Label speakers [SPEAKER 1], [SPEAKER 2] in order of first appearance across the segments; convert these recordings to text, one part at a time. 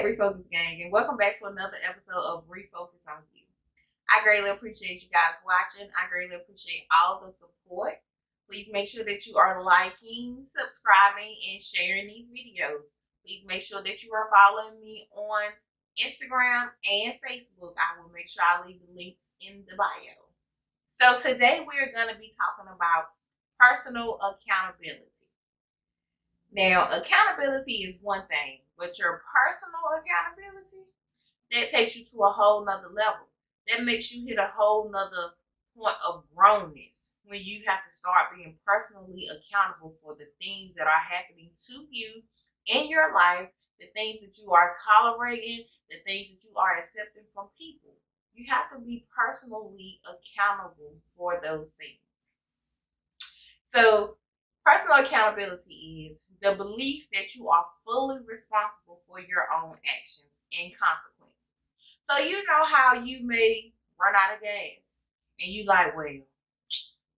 [SPEAKER 1] Refocus Gang, and welcome back to another episode of Refocus on You. I greatly appreciate you guys watching. I greatly appreciate all the support. Please make sure that you are liking, subscribing, and sharing these videos. Please make sure that you are following me on Instagram and Facebook. I will make sure I leave the links in the bio. So today we're going to be talking about personal accountability. Now, accountability is one thing, but your personal accountability, that takes you to a whole nother level. That makes you hit a whole nother point of grownness when you have to start being personally accountable for the things that are happening to you in your life, the things that you are tolerating, the things that you are accepting from people. You have to be personally accountable for those things. So, personal accountability is the belief that you are fully responsible for your own actions and consequences. So you know how you may run out of gas and you like, well,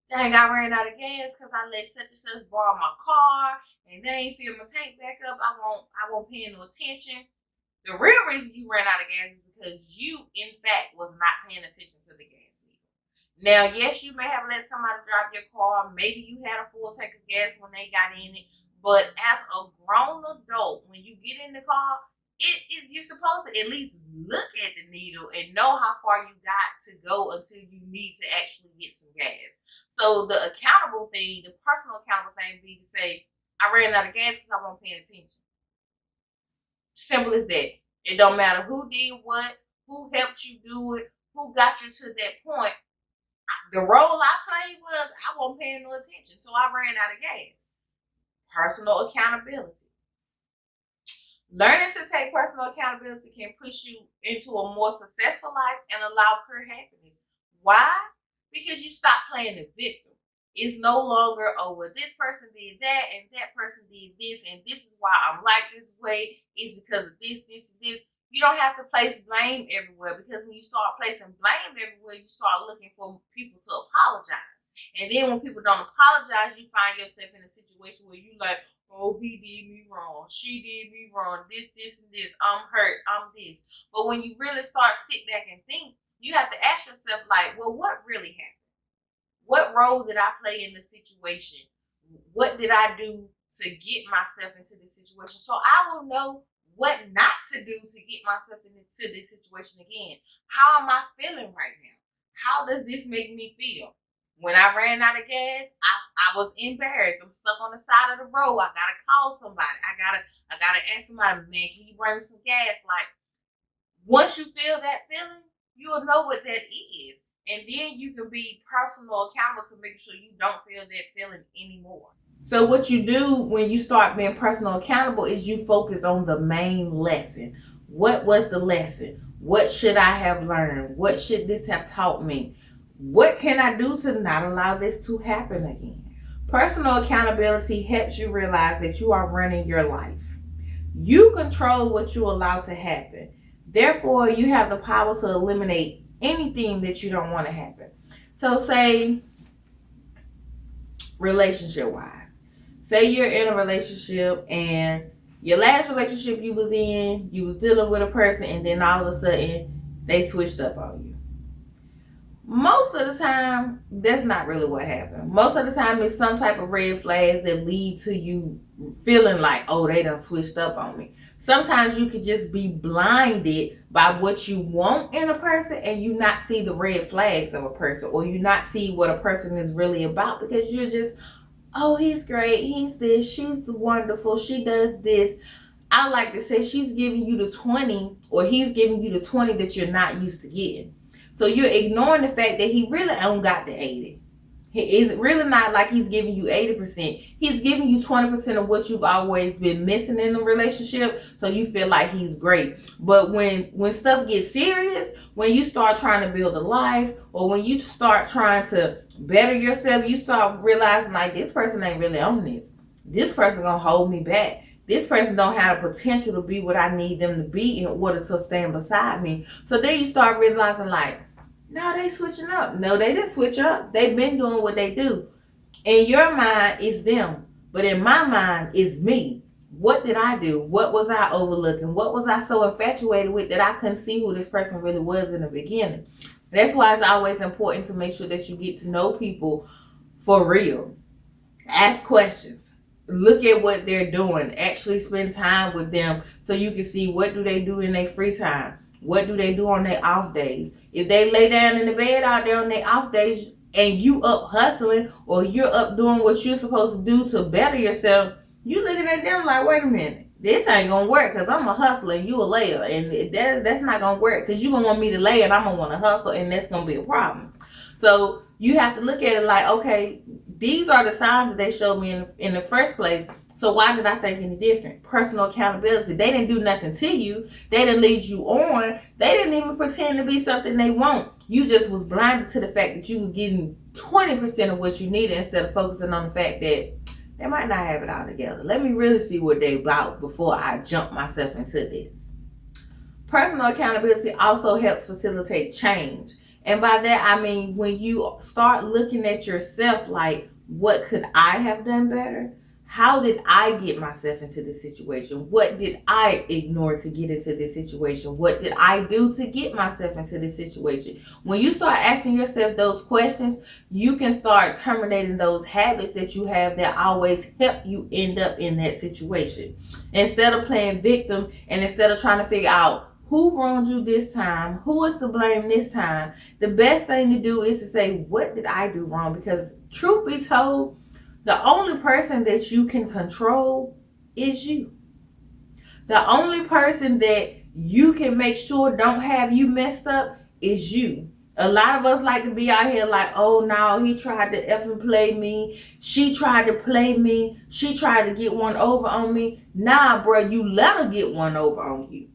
[SPEAKER 1] dang, I ran out of gas because I let such and such borrow my car and they ain't fill my tank back up. I won't pay no attention. The real reason you ran out of gas is because you, in fact, was not paying attention to the gas meter. Now, yes, you may have let somebody drive your car. Maybe you had a full tank of gas when they got in it. But as a grown adult, when you get in the car, you're supposed to at least look at the needle and know how far you got to go until you need to actually get some gas. So the accountable thing, the personal accountable thing would be to say, I ran out of gas because I wasn't paying attention. Simple as that. It don't matter who did what, who helped you do it, who got you to that point. The role I played was I wasn't paying no attention, so I ran out of gas. Personal accountability. Learning to take personal accountability can push you into a more successful life and allow pure happiness. Why? Because you stop playing the victim. It's no longer, oh, well, this person did that and that person did this and this is why I'm like this way. It's because of this, this, and this. You don't have to place blame everywhere, because when you start placing blame everywhere, you start looking for people to apologize. And then when people don't apologize, you find yourself in a situation where you like, oh, he did me wrong, she did me wrong, this, and this, I'm hurt, I'm this. But when you really start sit back and think, you have to ask yourself, like, well, what really happened? What role did I play in the situation? What did I do to get myself into this situation? So I will know what not to do to get myself into this situation again. How am I feeling right now? How does this make me feel? When I ran out of gas, I was embarrassed. I'm stuck on the side of the road. I gotta call somebody. I gotta ask somebody, man, can you bring me some gas? Like, once you feel that feeling, you'll know what that is. And then you can be personal accountable to make sure you don't feel that feeling anymore. So what you do when you start being personal accountable is you focus on the main lesson. What was the lesson? What should I have learned? What should this have taught me? What can I do to not allow this to happen again? Personal accountability helps you realize that you are running your life. You control what you allow to happen. Therefore, you have the power to eliminate anything that you don't want to happen. So say, relationship-wise. Say you're in a relationship and your last relationship you was in, you was dealing with a person and then all of a sudden they switched up on you. Most of the time, that's not really what happened. Most of the time, it's some type of red flags that lead to you feeling like, oh, they done switched up on me. Sometimes you could just be blinded by what you want in a person and you not see the red flags of a person, or you not see what a person is really about, because you're just, oh, he's great, he's this, she's wonderful, she does this. I like to say she's giving you the 20, or he's giving you the 20 that you're not used to getting. So you're ignoring the fact that he really don't got the 80. It's really not like he's giving you 80%. He's giving you 20% of what you've always been missing in a relationship, so you feel like he's great. But when stuff gets serious, when you start trying to build a life, or when you start trying to better yourself, you start realizing, like, this person ain't really on this. This person gonna hold me back. This person don't have the potential to be what I need them to be in order to stand beside me. So then you start realizing, like, no, they switching up. No, they didn't switch up. They've been doing what they do. In your mind, it's them. But in my mind, it's me. What did I do? What was I overlooking? What was I so infatuated with that I couldn't see who this person really was in the beginning? That's why it's always important to make sure that you get to know people for real. Ask questions. Look at what they're doing. Actually spend time with them so you can see what do they do in their free time. What do they do on their off days? If they lay down in the bed out there on their off days and you up hustling or you're up doing what you're supposed to do to better yourself, you looking at them like, wait a minute, this ain't gonna work because I'm a hustler and you a layer, and that's not gonna work because you gonna want me to lay and I'm gonna want to hustle, and that's gonna be a problem. So you have to look at it like, okay, these are the signs that they showed me in the first place. So why did I think any different? Personal accountability. They didn't do nothing to you. They didn't lead you on. They didn't even pretend to be something they won't. You just was blinded to the fact that you was getting 20% of what you needed instead of focusing on the fact that they might not have it all together. Let me really see what they about before I jump myself into this. Personal accountability also helps facilitate change. And by that, I mean, when you start looking at yourself like, what could I have done better? How did I get myself into this situation? What did I ignore to get into this situation? What did I do to get myself into this situation? When you start asking yourself those questions, you can start terminating those habits that you have that always help you end up in that situation. Instead of playing victim and instead of trying to figure out who wronged you this time, who is to blame this time, the best thing to do is to say, what did I do wrong? Because truth be told, the only person that you can control is you. The only person that you can make sure don't have you messed up is you. A lot of us like to be out here like, oh no, he tried to effing play me. She tried to play me. She tried to get one over on me. Nah, bro, you let her get one over on you.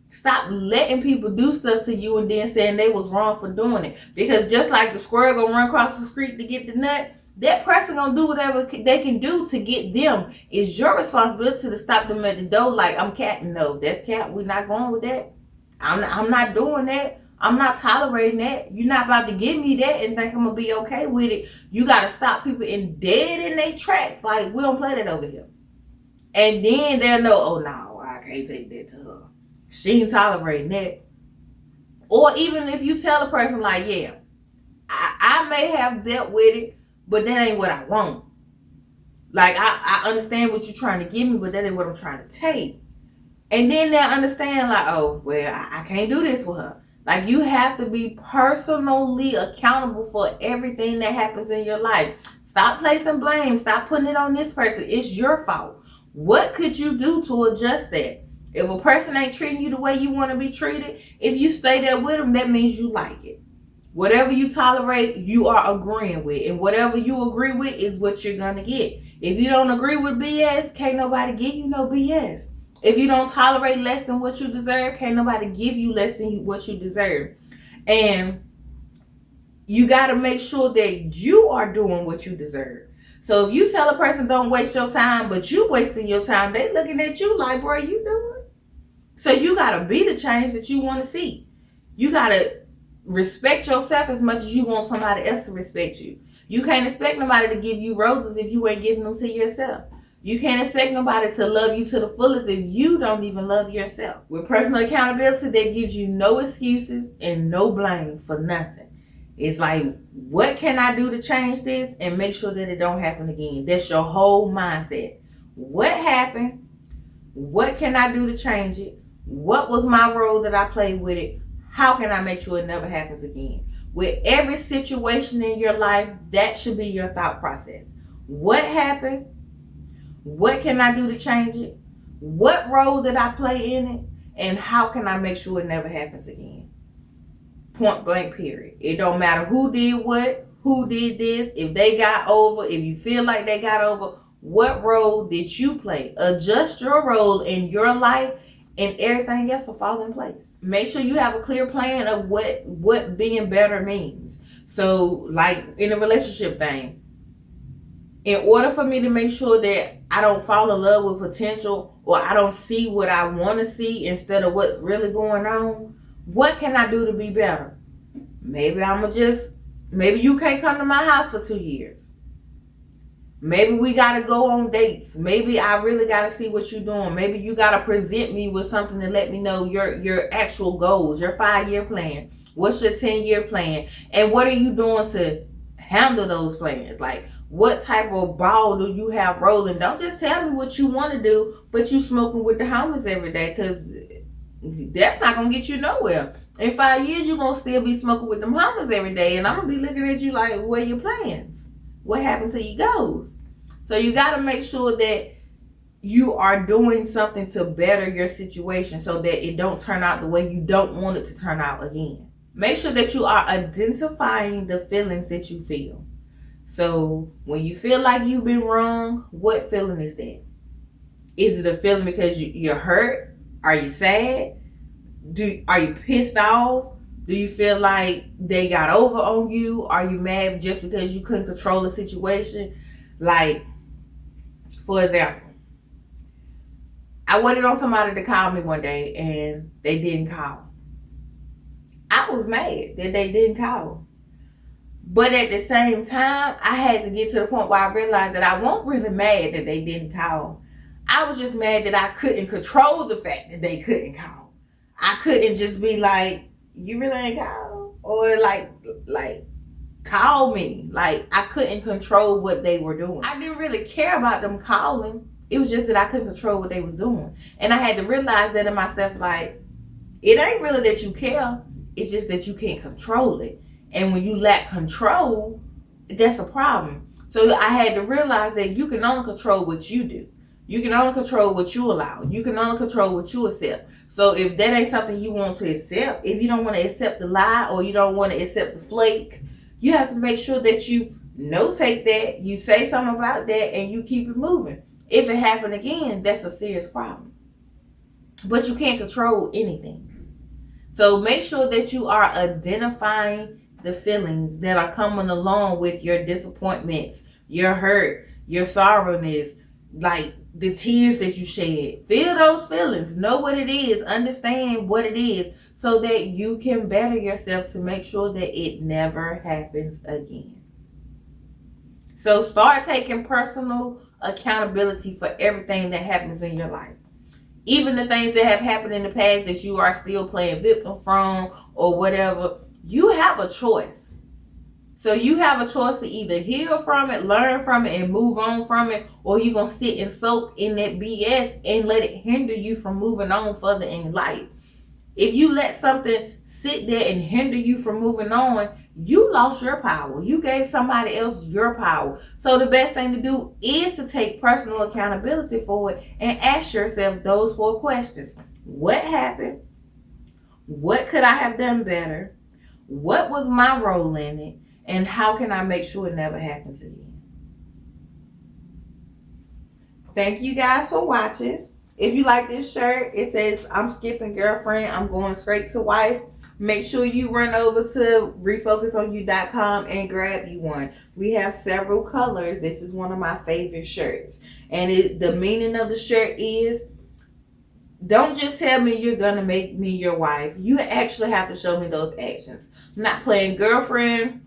[SPEAKER 1] Stop letting people do stuff to you and then saying they was wrong for doing it. Because just like the squirrel gonna run across the street to get the nut, that person gonna do whatever they can do to get them. It's your responsibility to stop them at the door like, I'm cat. No, that's cat. We're not going with that. I'm not doing that. I'm not tolerating that. You're not about to give me that and think I'm gonna be okay with it. You gotta stop people dead in their tracks. Like, we don't play that over here. And then they'll know, oh no, I can't take that to her. She ain't tolerating that. Or even if you tell a person like, yeah, I may have dealt with it, but that ain't what I want. Like, I understand what you're trying to give me, but that ain't what I'm trying to take. And then they'll understand like, oh, well, I can't do this with her. Like, you have to be personally accountable for everything that happens in your life. Stop placing blame. Stop putting it on this person. It's your fault. What could you do to adjust that? If a person ain't treating you the way you want to be treated, if you stay there with them, that means you like it. Whatever you tolerate, you are agreeing with. And whatever you agree with is what you're going to get. If you don't agree with BS, can't nobody give you no BS. If you don't tolerate less than what you deserve, can't nobody give you less than what you deserve. And you got to make sure that you are doing what you deserve. So if you tell a person don't waste your time, but you wasting your time, they looking at you like, bro, you doing? So you got to be the change that you want to see. You got to respect yourself as much as you want somebody else to respect you. You can't expect nobody to give you roses if you ain't giving them to yourself. You can't expect nobody to love you to the fullest if you don't even love yourself. With personal accountability, that gives you no excuses and no blame for nothing. It's like, what can I do to change this and make sure that it don't happen again? That's your whole mindset. What happened? What can I do to change it? What was my role that I played with it? How can I make sure it never happens again? With every situation in your life, that should be your thought process. What happened? What can I do to change it? What role did I play in it? And how can I make sure it never happens again? Point blank, period. It don't matter who did what, who did this, if they got over, if you feel like they got over, what role did you play? Adjust your role in your life and everything else will fall in place. Make sure you have a clear plan of what being better means. So, like in a relationship thing, in order for me to make sure that I don't fall in love with potential or I don't see what I want to see instead of what's really going on, what can I do to be better? Maybe you can't come to my house for 2 years. Maybe we got to go on dates. Maybe I really got to see what you're doing. Maybe you got to present me with something to let me know your actual goals, your 5-year plan. What's your 10-year plan? And what are you doing to handle those plans? Like, what type of ball do you have rolling? Don't just tell me what you want to do, but you smoking with the homies every day, because that's not going to get you nowhere. In 5 years, you're going to still be smoking with them homies every day, and I'm going to be looking at you like, what are your plans? What happened to your goals? So you got to make sure that you are doing something to better your situation so that it don't turn out the way you don't want it to turn out again. Make sure that you are identifying the feelings that you feel. So when you feel like you've been wrong, what feeling is that? Is it a feeling because you're hurt? Are you sad? Are you pissed off? Do you feel like they got over on you? Are you mad just because you couldn't control the situation? Like, for example, I waited on somebody to call me one day and they didn't call. I was mad that they didn't call. But at the same time, I had to get to the point where I realized that I wasn't really mad that they didn't call. I was just mad that I couldn't control the fact that they couldn't call. I couldn't just be like, you really ain't call? Or like call me. Like, I couldn't control what they were doing. I didn't really care about them calling. It was just that I couldn't control what they was doing. And I had to realize that in myself, like, it ain't really that you care. It's just that you can't control it. And when you lack control, that's a problem. So I had to realize that you can only control what you do. You can only control what you allow. You can only control what you accept. So if that ain't something you want to accept, if you don't want to accept the lie or you don't want to accept the flake, you have to make sure that you notate that, you say something about that, and you keep it moving. If it happened again, that's a serious problem. But you can't control anything. So make sure that you are identifying the feelings that are coming along with your disappointments, your hurt, your sorrowness, like the tears that you shed. Feel those feelings. Know what it is. Understand what it is so that you can better yourself to make sure that it never happens again. So start taking personal accountability for everything that happens in your life. Even the things that have happened in the past that you are still playing victim from or whatever, you have a choice. So you have a choice to either heal from it, learn from it, and move on from it, or you're going to sit and soak in that BS and let it hinder you from moving on further in life. If you let something sit there and hinder you from moving on, you lost your power. You gave somebody else your power. So the best thing to do is to take personal accountability for it and ask yourself those 4 questions. What happened? What could I have done better? What was my role in it? And how can I make sure it never happens again? Thank you guys for watching. If you like this shirt, it says, I'm skipping girlfriend, I'm going straight to wife. Make sure you run over to refocusonyou.com and grab you one. We have several colors. This is one of my favorite shirts. And the meaning of the shirt is, don't just tell me you're going to make me your wife. You actually have to show me those actions. I'm not playing girlfriend.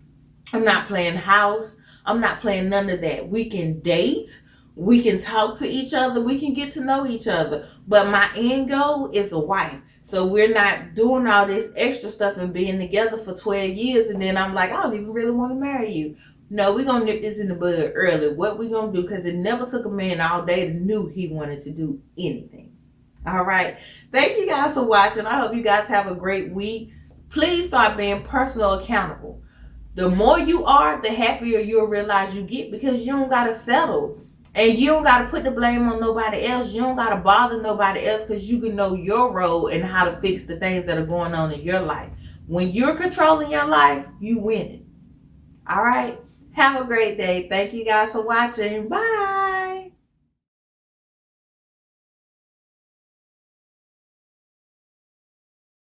[SPEAKER 1] I'm not playing house. I'm not playing none of that. We can date. We can talk to each other. We can get to know each other. But my end goal is a wife. So we're not doing all this extra stuff and being together for 12 years. And then I'm like, I don't even really want to marry you. No, we're going to nip this in the bud early. What we going to do? Because it never took a man all day to knew he wanted to do anything. All right. Thank you guys for watching. I hope you guys have a great week. Please start being personal accountable. The more you are, the happier you'll realize you get, because you don't got to settle. And you don't got to put the blame on nobody else. You don't got to bother nobody else, because you can know your role and how to fix the things that are going on in your life. When you're controlling your life, you win it. All right. Have a great day. Thank you guys for watching. Bye.